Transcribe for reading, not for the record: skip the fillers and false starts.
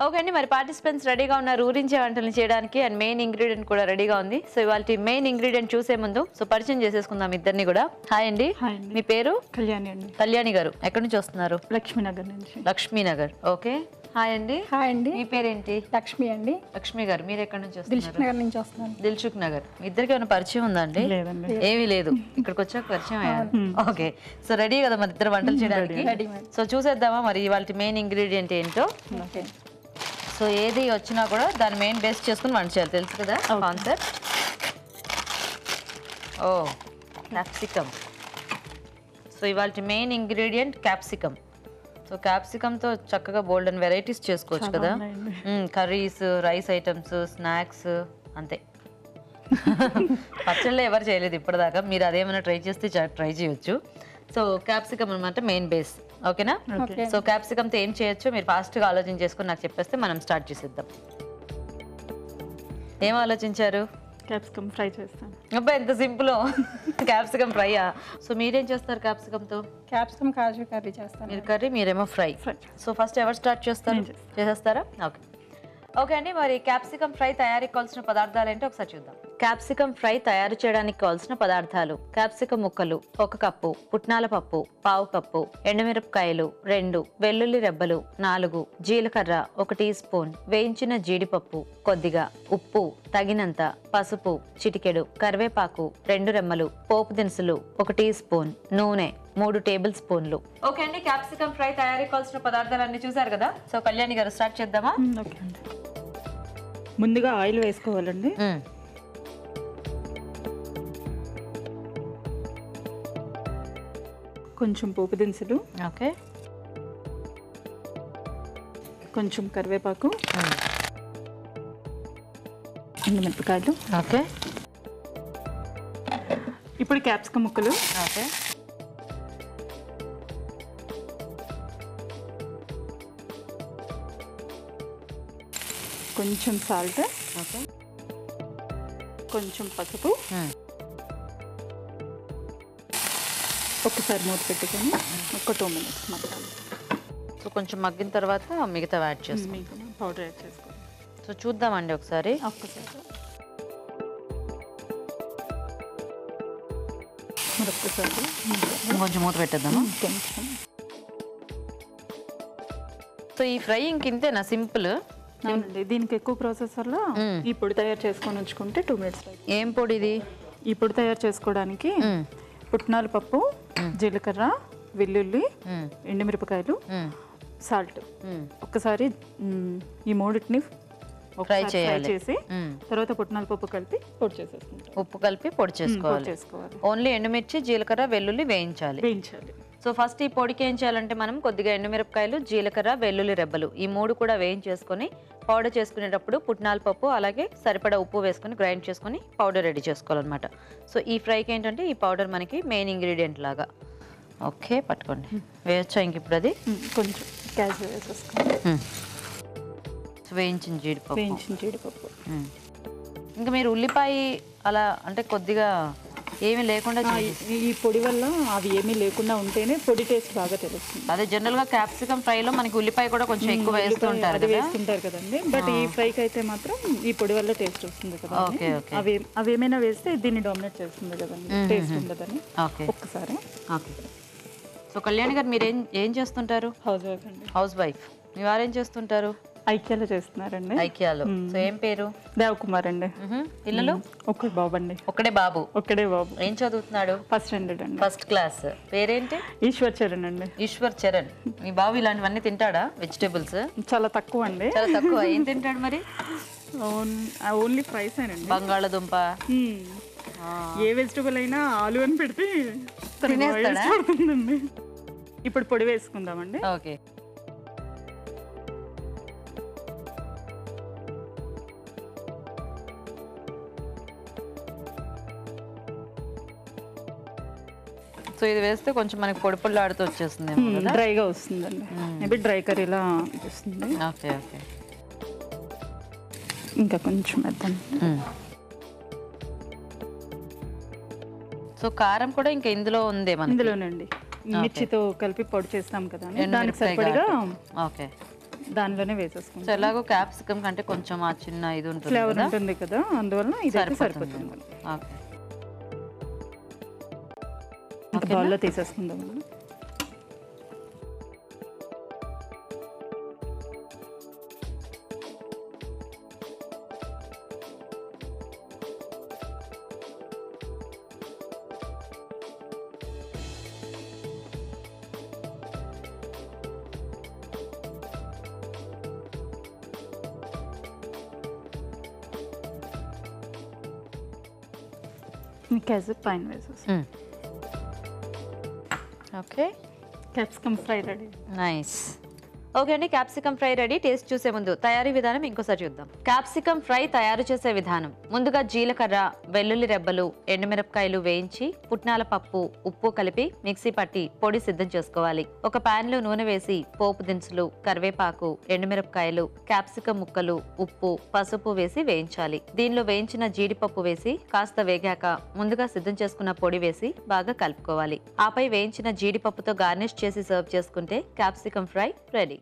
Okay అండి, మరి participants రెడీగా ఉన్నారు ఊరించే వంటలు చేయడానికి. అండ్ మెయిన్ ఇంగ్రీడియంట్ కూడా రెడీగా ఉంది. సో ఇవాళ మెయిన్ ఇంగ్రీడియంట్ చూసే ముందు పరిచయం చేసేసుకుందాం ఇద్దరిని కూడా. హాయ్ అండి. మీ పేరు? కళ్యాణి అండి. కళ్యాణి గారు ఎక్కడి నుంచి వస్తున్నారు? లక్ష్మీనగర్ నుంచి. లక్ష్మీనగర్. ఓకే, హాయ్ అండి. హాయ్ అండి. మీ పేరేంటి? లక్ష్మి అండి. లక్ష్మి గారు మీరు ఎక్కడి నుంచి వస్తున్నారు? దిల్సుఖ్ నగర్ నుంచి వస్తున్నాను. దిల్సుఖ్ నగర్. మీ ఇద్దరికి ఏమైనా పరిచయం ఉందా అండి? లేదండి. ఏమీ లేదు, ఇక్కడికి వచ్చాక పరిచయం అయ్యారు. ఓకే, సో రెడీ కదా మరి ఇద్దరు వంటలు చేయడానికి? సో చూసేద్దామా మరి ఇవాళ మెయిన్ ఇంగ్రీడియంట్ ఏంటో. ఓకే. సో ఏది వచ్చినా కూడా దాని మెయిన్ బేస్ చేసుకుని వంట చేయాలి, తెలుసు కదా కాన్సెప్ట్. ఓ, క్యాప్సికమ్. సో ఇవాళ మెయిన్ ఇంగ్రీడియంట్ క్యాప్సికమ్. సో క్యాప్సికమ్తో చక్కగా బోల్డ్ అండ్ వెరైటీస్ చేసుకోవచ్చు కదా. కర్రీస్, రైస్ ఐటమ్స్, స్నాక్స్, అంతే. పచ్చళ్ళే ఎవరు చేయలేదు ఇప్పటిదాకా, మీరు అదేమైనా ట్రై చేస్తే ట్రై చేయొచ్చు. సో క్యాప్సికమ్ అనమాట మెయిన్ బేస్. ఓకేనా? సో క్యాప్సికమ్తో ఏం చేయొచ్చు మీరు ఫాస్ట్గా ఆలోచన చేసుకుని నాకు చెప్పేస్తే మనం స్టార్ట్ చేసేద్దాం. ఏం ఆలోచించారు? క్యాప్సికమ్ ఫ్రై చేస్తాను. అబ్బా ఎంత సింపుల్. క్యాప్సికమ్ ఫ్రైయా? సో మీరేం చేస్తారు క్యాప్సికమ్తో? క్యాప్సికమ్ కాజు కర్రీ చేస్తాను. మీరు కర్రీ, మీరేమో ఫ్రై. సో ఫస్ట్ ఎవరు స్టార్ట్ చేస్తారు? చేసేస్తారా? ఓకే. ఓకే అండి, మరి క్యాప్సికమ్ ఫ్రై తయారీకి కావాల్సిన పదార్థాలు ఏంటో ఒకసారి చూద్దాం. క్యాప్సికమ్ ఫ్రై తయారు చేయడానికి కావాల్సిన పదార్థాలు: క్యాప్సికమ్ ముక్కలు 1 కప్పు, పుట్నాల పప్పు 1/2 కప్పు, ఎండుమిరపకాయలు 2, వెల్లుల్లి రెబ్బలు 4, జీలకర్ర 1 టీ స్పూన్, వేయించిన జీడిపప్పు కొద్దిగా, ఉప్పు తగినంత, పసుపు చిటికెడు, కరివేపాకు 2 రెమ్మలు, పోపు దినుసులు 1 టీ స్పూన్, నూనె 3 టేబుల్ స్పూన్లు. ఓకే అండి, క్యాప్సికమ్ ఫ్రై తయారీకి కావాల్సిన పదార్థాలన్నీ చూసారు కదా. సో కళ్యాణి గారు స్టార్ట్ చేద్దామా? ఓకే అండి. ముందుగా ఆయిల్ వేసుకోవాలండి. కొంచెం పోపు దినుసులు, ఓకే, కొంచెం కరివేపాకు, ఎండుమిరపకాయలు. ఓకే, ఇప్పుడు క్యాప్సికమ్ ముక్కలు. ఓకే, కొంచెం సాల్ట్, ఓకే, కొంచెం పసుపు. ఒకసారి మూత పెట్టుకొని ఒక 2 మినిట్స్ మగ్గాలి. సో కొంచెం మగ్గిన తర్వాత మిగతా యాడ్ చేస్తాం. పౌడర్ యాడ్ చేసుకోవాలి. సో చూద్దామండి ఒకసారి. మరొకసారి కొంచెం మూత పెట్టేద్దాము. కొంచెం. సో ఈ ఫ్రై ఇంకింతేనా? సింపుల్. అవునండి, దీనికి ఎక్కువ ప్రాసెసర్లో ఈ పొడి తయారు చేసుకొని ఉంచుకుంటే 2 మినిట్స్. ఏం పొడి ఇది? ఈ పొడి తయారు చేసుకోవడానికి పుట్నాల పప్పు, జీలకర్ర, వెల్లుల్లి, ఎండుమిరపకాయలు, సాల్ట్. ఒక్కసారి ఈ మూడింటిని ఫ్రై చేసి తర్వాత పుట్నాల పప్పు కలిపి పొడి చేసేసుకుంటాం. ఉప్పు కలిపి పొడి చేసుకోవాలి. ఓన్లీ ఎండుమిర్చి, జీలకర్ర, వెల్లుల్లి వేయించాలి. సో ఫస్ట్ ఈ పొడికి ఏం చేయాలంటే మనం కొద్దిగా ఎండుమిరపకాయలు, జీలకర్ర, వెల్లుల్లి రెబ్బలు ఈ 3 కూడా వేయించేసుకొని పౌడర్ చేసుకునేటప్పుడు పుట్నాల పప్పు అలాగే సరిపడా ఉప్పు వేసుకొని గ్రైండ్ చేసుకొని పౌడర్ రెడీ చేసుకోవాలన్నమాట. సో ఈ ఫ్రైకి ఏంటంటే ఈ పౌడర్ మనకి మెయిన్ ఇంగ్రీడియంట్ లాగా. ఓకే, పట్టుకోండి. వేయచ్చా ఇంక ఇప్పుడు అది? కొంచెం క్యాషు వేసేసుకోండి. వేయించిన జీడిపప్పు. ఇంకా మీరు ఉల్లిపాయ అలా అంటే కొద్దిగా ఏమీ లేకుండా ఈ పొడి వల్ల అవి ఏమీ లేకుండా ఉంటేనే పొడి టేస్ట్ బాగా తెలుస్తుంది. అదే జనరల్ గా క్యాప్సికమ్ ఫ్రైలో మనకి ఉల్లిపాయ కూడా కొంచెం ఎక్కువ వేస్తుంటారు కదండి. బట్ ఈ ఫ్రైకి అయితే మాత్రం ఈ పొడి వల్ల టేస్ట్ వస్తుంది కదా. అవి ఏమైనా వేస్తే దీన్ని డామినేట్ చేస్తుంది కదండి, టేస్ట్ ఉండదని. ఒక్కసారి. సో కళ్యాణి గారు మీరు ఏం చేస్తుంటారు? హౌస్ వైఫ్ అండి. Housewife. మీ వారు ఏం చేస్తుంటారు? ఐక్యాలో చేస్తున్నారండి. ఐక్యాలో. సో ఏం పేరు? దేవకుమార్ అండి. పిల్లలు? ఒకడే బాబు అండి. ఒకడే బాబు. ఏం చదువుతున్నాడు? ఫస్ట్ స్టాండర్డ్ అండి. First class. పేరేంటి? ఈశ్వర్ చరణ్ అండి. ఈశ్వర్ చరణ్. మీ బాబు ఇలాంటివన్నీ తింటాడా? వెజిటేబుల్స్ చాలా తక్కువ అండి. చాలా తక్కువ. ఏం తింటాడు మరి? ఓన్లీ ఫ్రైస్ అండి. బంగాళదుంప, ఏ వెజిటబుల్ అయినా ఆలు అని పెడితే తినేస్తాడండి. ఇప్పుడు పొడి వేసుకుందామండి. ఓకే. సో ఇది వేస్తే కొంచెం మనకి పొడి పొడి ఆడుతూ వచ్చేస్తుంది, డ్రైగా వస్తుందండి. మేబీ డ్రై కర్రీలా అనిపిస్తుంది. Okay, okay. ఇంకా కొంచెం వేద్దాం. సో కారం కూడా ఇంకా ఇందులో ఉంది, ఇందులోనండి. మిర్చితో కలిపి పొడి చేస్తాం కదా, దానికి సరిపడిగా దానిలోనే సో వేసేసుకుంటాం. ఎలాగో క్యాప్సికమ్ కంటే కొంచెం ఆ చిన్న ఇది ఉంటుంది ఫ్లేవర్ కదా, ఉంటుంది కదా, అందువల్ల ఇది సరిపోతుంది. సరిపోతుంది. ఓకే. ఇంకా బౌల్లో తీసేసుకుందాం. క్యాజు పైన వేసేసి okay. Capsicum fry ready. Nice. Okay అండి, క్యాప్సికమ్ ఫ్రై రెడీ. టేస్ట్ చూసే ముందు తయారీ విధానం ఇంకోసారి చూద్దాం. క్యాప్సికమ్ ఫ్రై తయారు చేసే విధానం: ముందుగా జీలకర్ర, వెల్లుల్లి రెబ్బలు, ఎండుమిరపకాయలు వేయించి పుట్నాల పప్పు, ఉప్పు కలిపి మిక్సీ పట్టి పొడి సిద్ధం చేసుకోవాలి. ఒక పాన్ లో నూనె వేసి పోపు దినుసులు, కరివేపాకు, ఎండుమిరపకాయలు, క్యాప్సికమ్ ముక్కలు, ఉప్పు, పసుపు వేసి వేయించాలి. దీనిలో వేయించిన జీడిపప్పు వేసి కాస్త వేగాక ముందుగా సిద్ధం చేసుకున్న పొడి వేసి బాగా కలుపుకోవాలి. ఆపై వేయించిన జీడిపప్పుతో గార్నిష్ చేసి సర్వ్ చేసుకుంటే క్యాప్సికమ్ ఫ్రై రెడీ.